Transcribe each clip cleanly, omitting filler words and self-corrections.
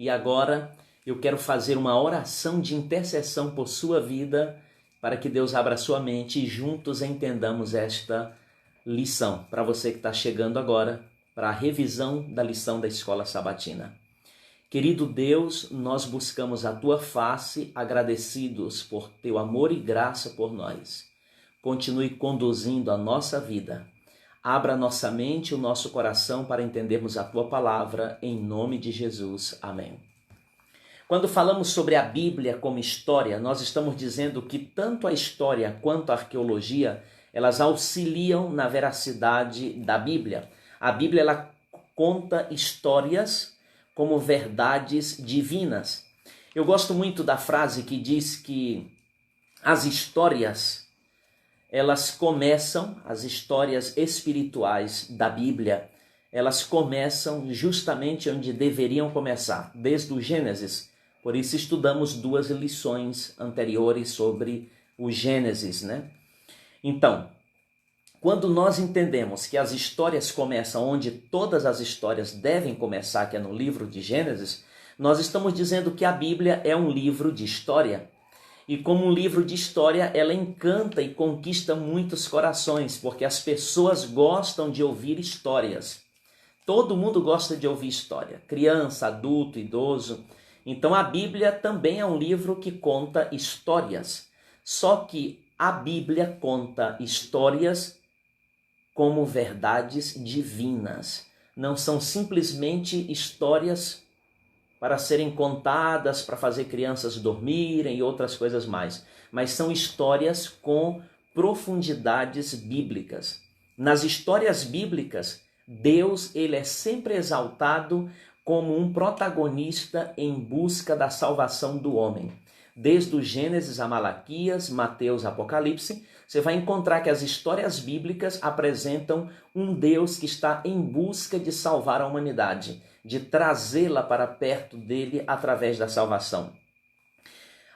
E agora eu quero fazer uma oração de intercessão por sua vida, para que Deus abra sua mente e juntos entendamos esta lição. Para você que está chegando agora, para a revisão da lição da Escola Sabatina. Querido Deus, nós buscamos a Tua face, agradecidos por Teu amor e graça por nós. Continue conduzindo a nossa vida. Abra nossa mente e o nosso coração para entendermos a Tua palavra, em nome de Jesus. Amém. Quando falamos sobre a Bíblia como história, nós estamos dizendo que tanto a história quanto a arqueologia, elas auxiliam na veracidade da Bíblia. A Bíblia, ela conta histórias como verdades divinas. Eu gosto muito da frase que diz que as histórias, elas começam, as histórias espirituais da Bíblia, elas começam justamente onde deveriam começar, desde o Gênesis. Por isso estudamos 2 lições anteriores sobre o Gênesis, né? Então, quando nós entendemos que as histórias começam onde todas as histórias devem começar, que é no livro de Gênesis, nós estamos dizendo que a Bíblia é um livro de história. E como um livro de história, ela encanta e conquista muitos corações, porque as pessoas gostam de ouvir histórias. Todo mundo gosta de ouvir história, criança, adulto, idoso. Então a Bíblia também é um livro que conta histórias. Só que a Bíblia conta histórias como verdades divinas. Não são simplesmente histórias para serem contadas, para fazer crianças dormirem e outras coisas mais. Mas são histórias com profundidades bíblicas. Nas histórias bíblicas, Deus, ele é sempre exaltado como um protagonista em busca da salvação do homem. Desde o Gênesis a Malaquias, Mateus, Apocalipse, você vai encontrar que as histórias bíblicas apresentam um Deus que está em busca de salvar a humanidade, de trazê-la para perto dele através da salvação.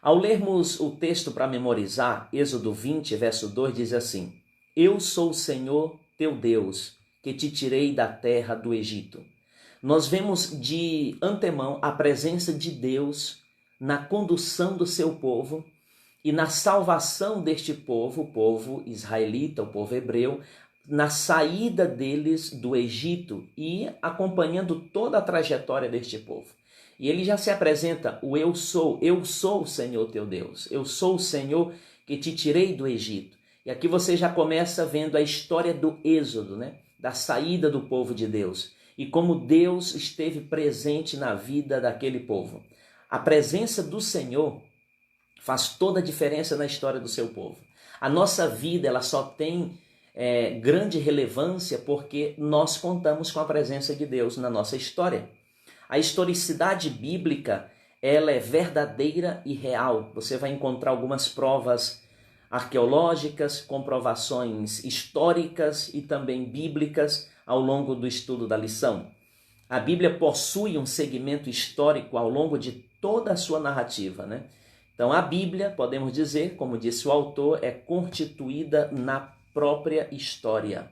Ao lermos o texto para memorizar, Êxodo 20, verso 2 diz assim: Eu sou o Senhor teu Deus, que te tirei da terra do Egito. Nós vemos de antemão a presença de Deus na condução do seu povo e na salvação deste povo, o povo israelita, o povo hebreu, na saída deles do Egito e acompanhando toda a trajetória deste povo. E ele já se apresenta, eu sou o Senhor teu Deus, eu sou o Senhor que te tirei do Egito. E aqui você já começa vendo a história do Êxodo, né? Da saída do povo de Deus e como Deus esteve presente na vida daquele povo. A presença do Senhor faz toda a diferença na história do seu povo. A nossa vida, ela só tem grande relevância porque nós contamos com a presença de Deus na nossa história. A historicidade bíblica, ela é verdadeira e real. Você vai encontrar algumas provas arqueológicas, comprovações históricas e também bíblicas ao longo do estudo da lição. A Bíblia possui um segmento histórico ao longo de toda a sua narrativa, né? Então a Bíblia, podemos dizer, como disse o autor, é constituída na própria história.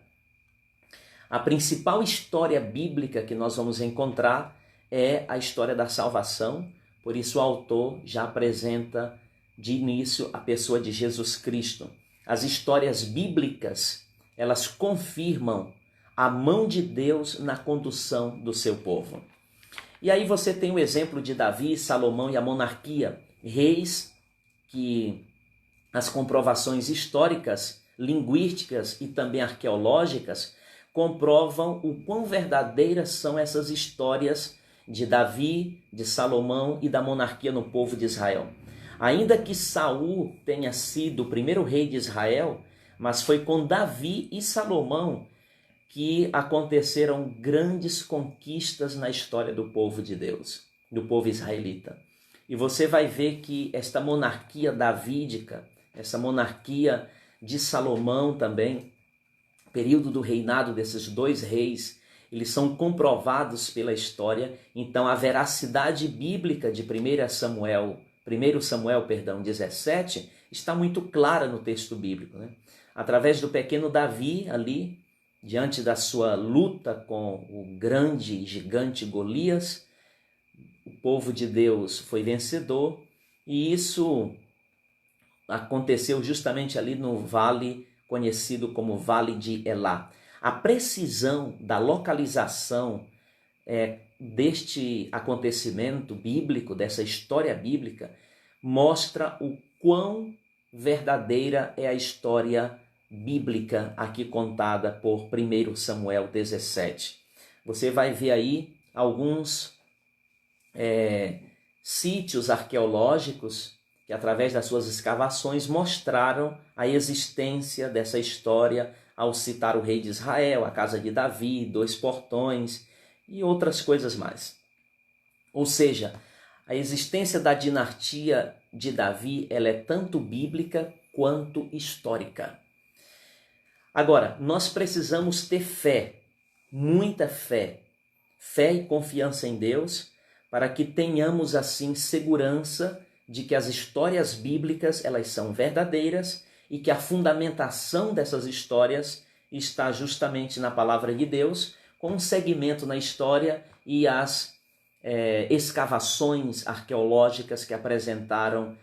A principal história bíblica que nós vamos encontrar é a história da salvação, por isso o autor já apresenta de início a pessoa de Jesus Cristo. As histórias bíblicas, elas confirmam a mão de Deus na condução do seu povo. E aí você tem o exemplo de Davi, Salomão e a monarquia, reis que as comprovações históricas, linguísticas e também arqueológicas comprovam o quão verdadeiras são essas histórias de Davi, de Salomão e da monarquia no povo de Israel. Ainda que Saul tenha sido o primeiro rei de Israel, mas foi com Davi e Salomão que aconteceram grandes conquistas na história do povo de Deus, do povo israelita. E você vai ver que esta monarquia davídica, essa monarquia de Salomão também, período do reinado desses 2 reis, eles são comprovados pela história. Então a veracidade bíblica de 1 Samuel 17 está muito clara no texto bíblico, né? Através do pequeno Davi ali, diante da sua luta com o grande e gigante Golias, o povo de Deus foi vencedor, e isso aconteceu justamente ali no vale conhecido como Vale de Elá. A precisão da localização deste acontecimento bíblico, dessa história bíblica, mostra o quão verdadeira é a história bíblica aqui contada por 1 Samuel 17. Você vai ver aí alguns sítios arqueológicos que, através das suas escavações, mostraram a existência dessa história ao citar o rei de Israel, a casa de Davi, 2 portões e outras coisas mais. Ou seja, a existência da dinastia de Davi, ela é tanto bíblica quanto histórica. Agora, nós precisamos ter fé, muita fé e confiança em Deus, para que tenhamos assim segurança de que as histórias bíblicas, elas são verdadeiras e que a fundamentação dessas histórias está justamente na palavra de Deus, com um segmento na história e as escavações arqueológicas que apresentaram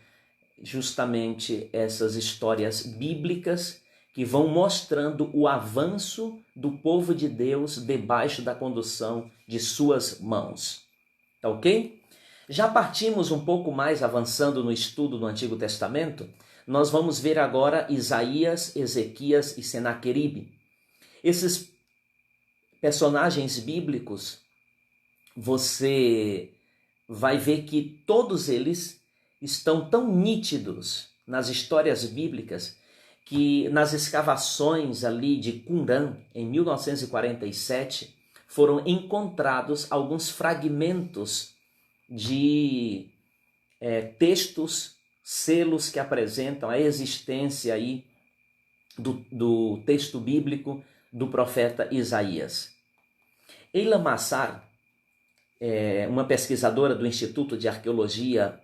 justamente essas histórias bíblicas que vão mostrando o avanço do povo de Deus debaixo da condução de suas mãos. Tá ok? Já partimos um pouco mais avançando no estudo do Antigo Testamento. Nós vamos ver agora Isaías, Ezequias e Senaqueribe. Esses personagens bíblicos, você vai ver que todos eles estão tão nítidos nas histórias bíblicas que nas escavações ali de Qumran, em 1947, foram encontrados alguns fragmentos de textos, selos que apresentam a existência aí do texto bíblico do profeta Isaías. Eila Massar, uma pesquisadora do Instituto de Arqueologia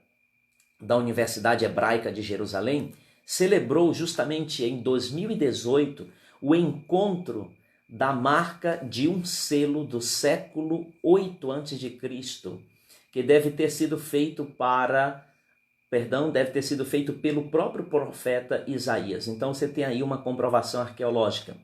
da Universidade Hebraica de Jerusalém, celebrou justamente em 2018 o encontro da marca de um selo do século 8 a.C., que deve ter sido feito pelo próprio profeta Isaías. Então você tem aí uma comprovação arqueológica.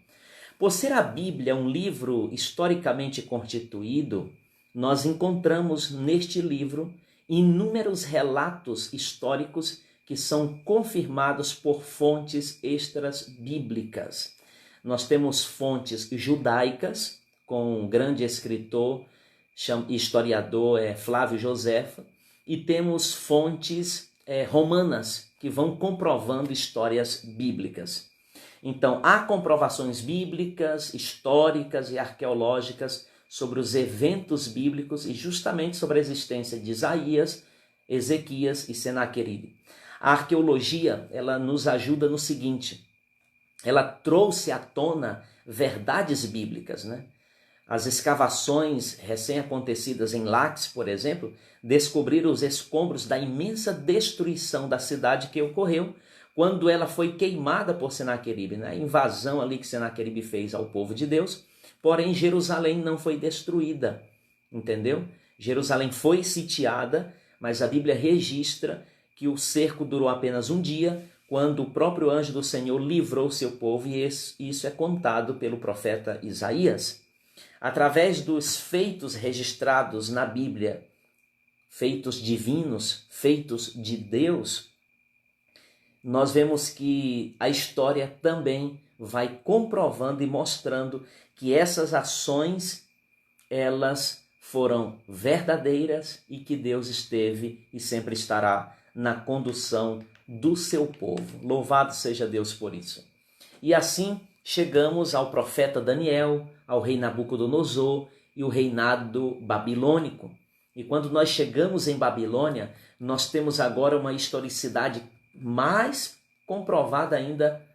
Por ser a Bíblia um livro historicamente constituído, nós encontramos neste livro inúmeros relatos históricos que são confirmados por fontes extras bíblicas. Nós temos fontes judaicas, com um grande escritor e historiador Flávio Josefa, e temos fontes romanas que vão comprovando histórias bíblicas. Então, há comprovações bíblicas, históricas e arqueológicas sobre os eventos bíblicos e justamente sobre a existência de Isaías, Ezequias e Senaqueribe. A arqueologia, ela nos ajuda no seguinte: ela trouxe à tona verdades bíblicas, né? As escavações recém-acontecidas em Laques, por exemplo, descobriram os escombros da imensa destruição da cidade que ocorreu quando ela foi queimada por Senaqueribe, né? A invasão ali que Senaqueribe fez ao povo de Deus. Porém, Jerusalém não foi destruída, entendeu? Jerusalém foi sitiada, mas a Bíblia registra que o cerco durou apenas um dia, quando o próprio anjo do Senhor livrou seu povo, e isso é contado pelo profeta Isaías. Através dos feitos registrados na Bíblia, feitos divinos, feitos de Deus, nós vemos que a história também vai comprovando e mostrando que essas ações, elas foram verdadeiras e que Deus esteve e sempre estará na condução do seu povo. Louvado seja Deus por isso. E assim chegamos ao profeta Daniel, ao rei Nabucodonosor e o reinado babilônico. E quando nós chegamos em Babilônia, nós temos agora uma historicidade mais comprovada ainda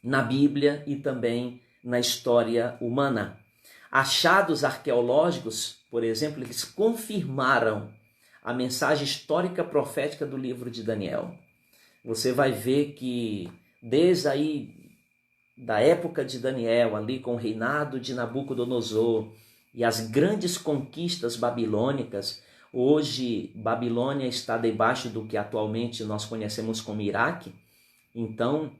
na Bíblia e também na história humana. Achados arqueológicos, por exemplo, eles confirmaram a mensagem histórica profética do livro de Daniel. Você vai ver que desde aí da época de Daniel, ali com o reinado de Nabucodonosor, e as grandes conquistas babilônicas. Hoje, Babilônia está debaixo do que atualmente nós conhecemos como Iraque. Então,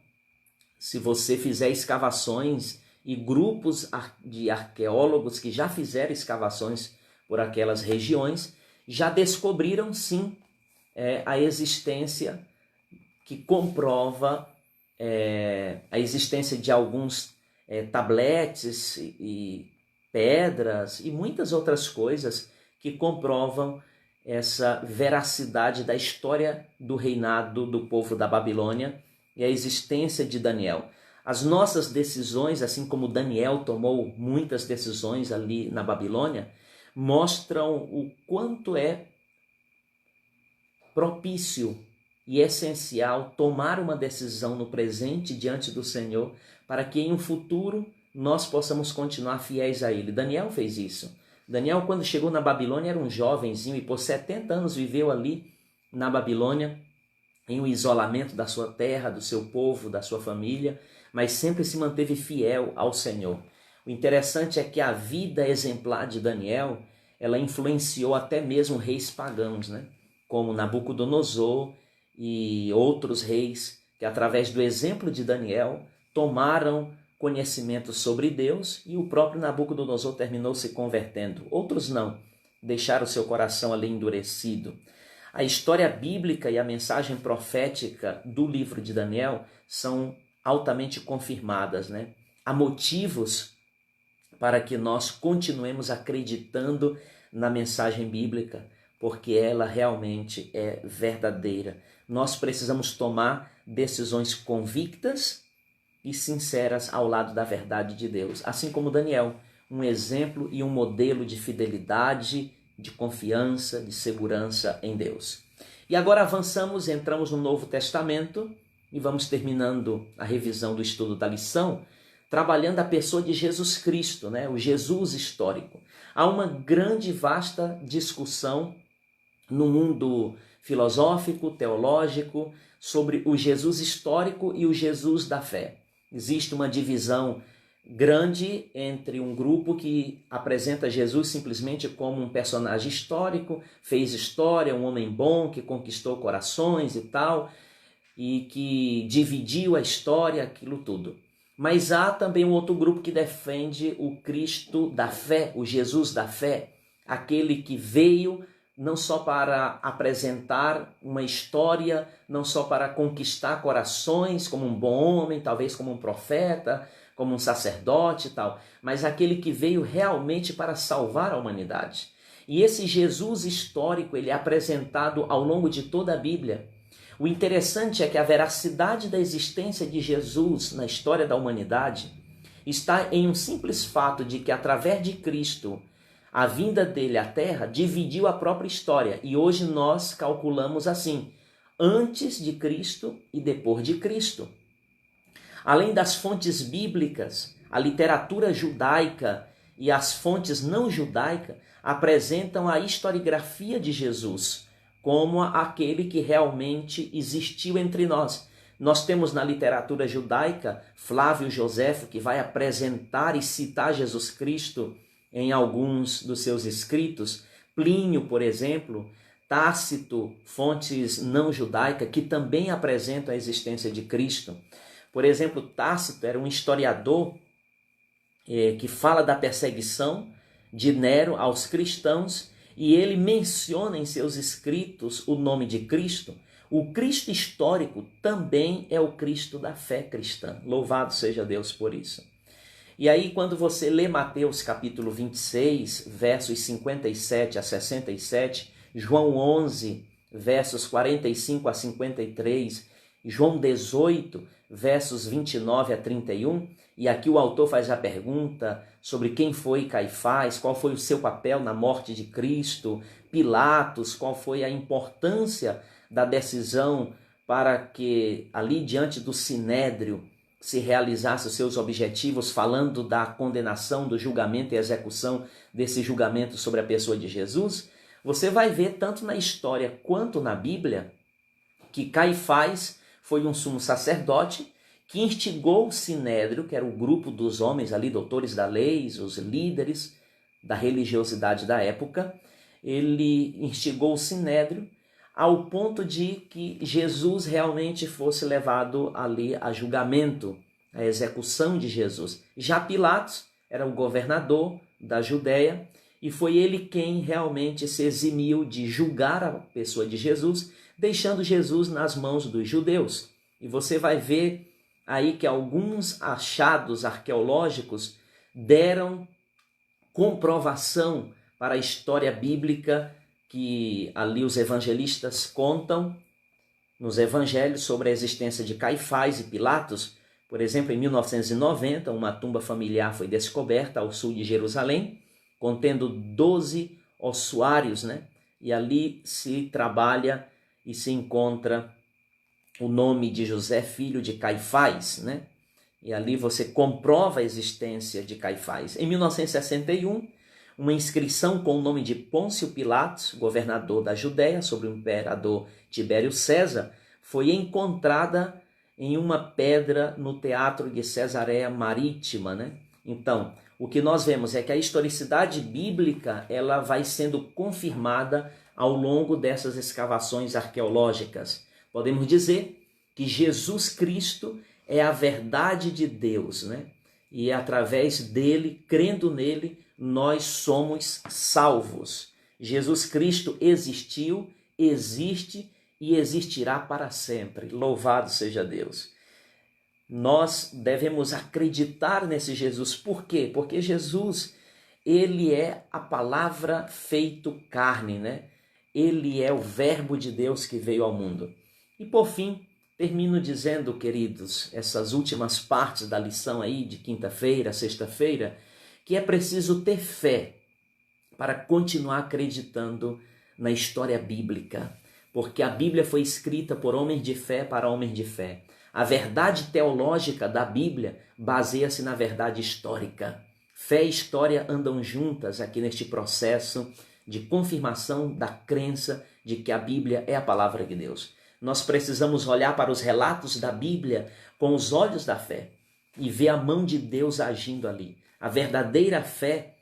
se você fizer escavações, e grupos de arqueólogos que já fizeram escavações por aquelas regiões, já descobriram sim a existência que comprova a existência de alguns tabletes e pedras e muitas outras coisas que comprovam essa veracidade da história do reinado do povo da Babilônia e a existência de Daniel. As nossas decisões, assim como Daniel tomou muitas decisões ali na Babilônia, mostram o quanto é propício e essencial tomar uma decisão no presente diante do Senhor, para que em um futuro nós possamos continuar fiéis a Ele. Daniel fez isso. Daniel, quando chegou na Babilônia, era um jovenzinho e por 70 anos viveu ali na Babilônia, em um isolamento da sua terra, do seu povo, da sua família, mas sempre se manteve fiel ao Senhor. O interessante é que a vida exemplar de Daniel, ela influenciou até mesmo reis pagãos, né? Como Nabucodonosor e outros reis que, através do exemplo de Daniel, tomaram conhecimento sobre Deus, e o próprio Nabucodonosor terminou se convertendo. Outros não, deixaram seu coração ali endurecido. A história bíblica e a mensagem profética do livro de Daniel são altamente confirmadas, né? Há motivos para que nós continuemos acreditando na mensagem bíblica, porque ela realmente é verdadeira. Nós precisamos tomar decisões convictas e sinceras ao lado da verdade de Deus, assim como Daniel, um exemplo e um modelo de fidelidade, de confiança, de segurança em Deus. E agora avançamos, entramos no Novo Testamento e vamos terminando a revisão do estudo da lição, trabalhando a pessoa de Jesus Cristo, né? O Jesus histórico. Há uma grande e vasta discussão no mundo filosófico, teológico, sobre o Jesus histórico e o Jesus da fé. Existe uma divisão grande entre um grupo que apresenta Jesus simplesmente como um personagem histórico, fez história, um homem bom que conquistou corações e tal, e que dividiu a história, aquilo tudo. Mas há também um outro grupo que defende o Cristo da fé, o Jesus da fé, aquele que veio não só para apresentar uma história, não só para conquistar corações como um bom homem, talvez como um profeta, como um sacerdote e tal, mas aquele que veio realmente para salvar a humanidade. E esse Jesus histórico, ele é apresentado ao longo de toda a Bíblia. O interessante é que a veracidade da existência de Jesus na história da humanidade está em um simples fato de que, através de Cristo, a vinda dele à Terra dividiu a própria história. E hoje nós calculamos assim, antes de Cristo e depois de Cristo. Além das fontes bíblicas, a literatura judaica e as fontes não judaicas apresentam a historiografia de Jesus como aquele que realmente existiu entre nós. Nós temos na literatura judaica Flávio Joséfo, que vai apresentar e citar Jesus Cristo em alguns dos seus escritos. Plínio, por exemplo, Tácito, fontes não judaicas, que também apresentam a existência de Cristo. Por exemplo, Tácito era um historiador que fala da perseguição de Nero aos cristãos, e ele menciona em seus escritos o nome de Cristo. O Cristo histórico também é o Cristo da fé cristã. Louvado seja Deus por isso. E aí, quando você lê Mateus capítulo 26, versos 57 a 67, João 11, versos 45 a 53, João 18, versos 29 a 31, e aqui o autor faz a pergunta sobre quem foi Caifás, qual foi o seu papel na morte de Cristo, Pilatos, qual foi a importância da decisão para que ali diante do Sinédrio se realizasse os seus objetivos, falando da condenação, do julgamento e execução desse julgamento sobre a pessoa de Jesus. Você vai ver tanto na história quanto na Bíblia que Caifás foi um sumo sacerdote que instigou o Sinédrio, que era o grupo dos homens ali, doutores da lei, os líderes, da religiosidade da época. Ele instigou o sinédrio ao ponto de que Jesus realmente fosse levado ali a julgamento, a execução de Jesus. Já Pilatos era o governador da Judéia e foi ele quem realmente se eximiu de julgar a pessoa de Jesus, deixando Jesus nas mãos dos judeus. E você vai ver aí que alguns achados arqueológicos deram comprovação para a história bíblica que ali os evangelistas contam nos evangelhos sobre a existência de Caifás e Pilatos. Por exemplo, em 1990, uma tumba familiar foi descoberta ao sul de Jerusalém, contendo 12 ossuários, né? E ali se trabalha e se encontra o nome de José, filho de Caifás, né? E ali você comprova a existência de Caifás. Em 1961, uma inscrição com o nome de Pôncio Pilatos, governador da Judéia, sobre o imperador Tibério César, foi encontrada em uma pedra no teatro de Cesareia Marítima, né? Então, o que nós vemos é que a historicidade bíblica ela vai sendo confirmada ao longo dessas escavações arqueológicas. Podemos dizer que Jesus Cristo é a verdade de Deus, né? E através dele, crendo nele, nós somos salvos. Jesus Cristo existiu, existe e existirá para sempre. Louvado seja Deus. Nós devemos acreditar nesse Jesus. Por quê? Porque Jesus, ele é a palavra feito carne, né? Ele é o verbo de Deus que veio ao mundo. E por fim, termino dizendo, queridos, essas últimas partes da lição aí de quinta-feira, sexta-feira, que é preciso ter fé para continuar acreditando na história bíblica, porque a Bíblia foi escrita por homens de fé para homens de fé. A verdade teológica da Bíblia baseia-se na verdade histórica. Fé e história andam juntas aqui neste processo de confirmação da crença de que a Bíblia é a palavra de Deus. Nós precisamos olhar para os relatos da Bíblia com os olhos da fé e ver a mão de Deus agindo ali. A verdadeira fé,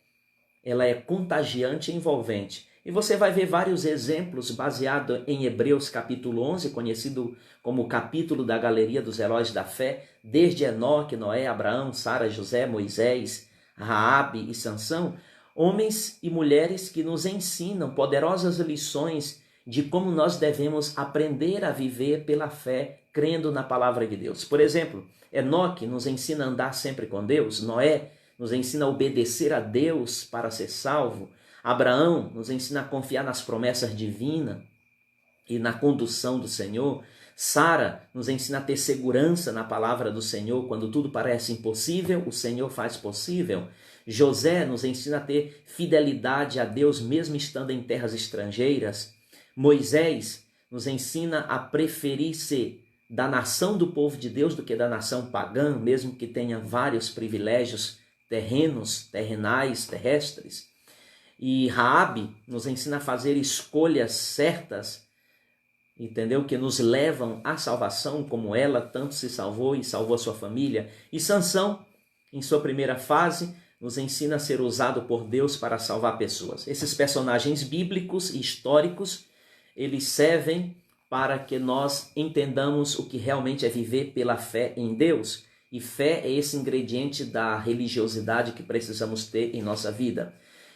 ela é contagiante e envolvente. E você vai ver vários exemplos baseados em Hebreus capítulo 11, conhecido como o capítulo da galeria dos heróis da fé, desde Enoque, Noé, Abraão, Sara, José, Moisés, Raabe e Sansão, homens e mulheres que nos ensinam poderosas lições de como nós devemos aprender a viver pela fé, crendo na palavra de Deus. Por exemplo, Enoque nos ensina a andar sempre com Deus, Noé nos ensina a obedecer a Deus para ser salvo, Abraão nos ensina a confiar nas promessas divinas e na condução do Senhor, Sara nos ensina a ter segurança na palavra do Senhor, quando tudo parece impossível, o Senhor faz possível. José nos ensina a ter fidelidade a Deus mesmo estando em terras estrangeiras. Moisés nos ensina a preferir ser da nação do povo de Deus do que da nação pagã, mesmo que tenha vários privilégios terrenos, terrenais, terrestres. E Raabe nos ensina a fazer escolhas certas, entendeu? Que nos levam à salvação, como ela tanto se salvou e salvou a sua família. E Sansão, em sua primeira fase, nos ensina a ser usado por Deus para salvar pessoas. Esses personagens bíblicos e históricos, eles servem para que nós entendamos o que realmente é viver pela fé em Deus. E fé é esse ingrediente da religiosidade que precisamos ter em nossa vida.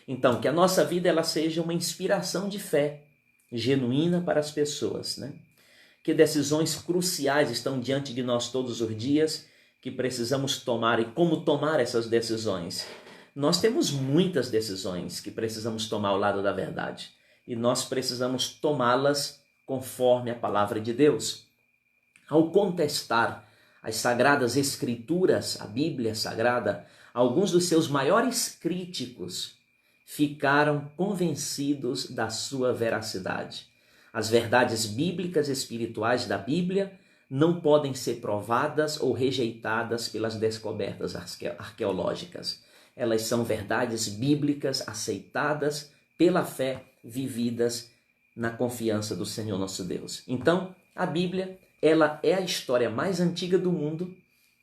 Então, que a nossa vida ela seja uma inspiração de fé genuína para as pessoas, né? Que decisões cruciais estão diante de nós todos os dias que precisamos tomar e como tomar essas decisões. Nós temos muitas decisões que precisamos tomar ao lado da verdade e nós precisamos tomá-las conforme a palavra de Deus. Ao contestar as sagradas escrituras, a Bíblia Sagrada, alguns dos seus maiores críticos ficaram convencidos da sua veracidade. As verdades bíblicas e espirituais da Bíblia não podem ser provadas ou rejeitadas pelas descobertas arqueológicas. Elas são verdades bíblicas aceitadas pela fé, vividas na confiança do Senhor nosso Deus. Então, a Bíblia, ela é a história mais antiga do mundo,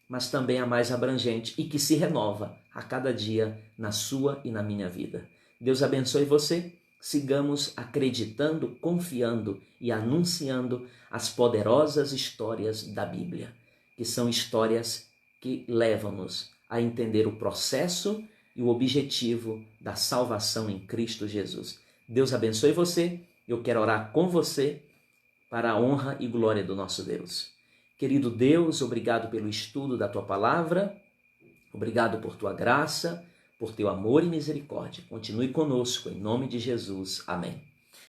mas também a mais abrangente e que se renova a cada dia na sua e na minha vida. Deus abençoe você. Sigamos acreditando, confiando e anunciando as poderosas histórias da Bíblia, que são histórias que levam-nos a entender o processo e o objetivo da salvação em Cristo Jesus. Deus abençoe você. Eu quero orar com você para a honra e glória do nosso Deus. Querido Deus, obrigado pelo estudo da tua palavra, obrigado por tua graça, por teu amor e misericórdia. Continue conosco, em nome de Jesus. Amém.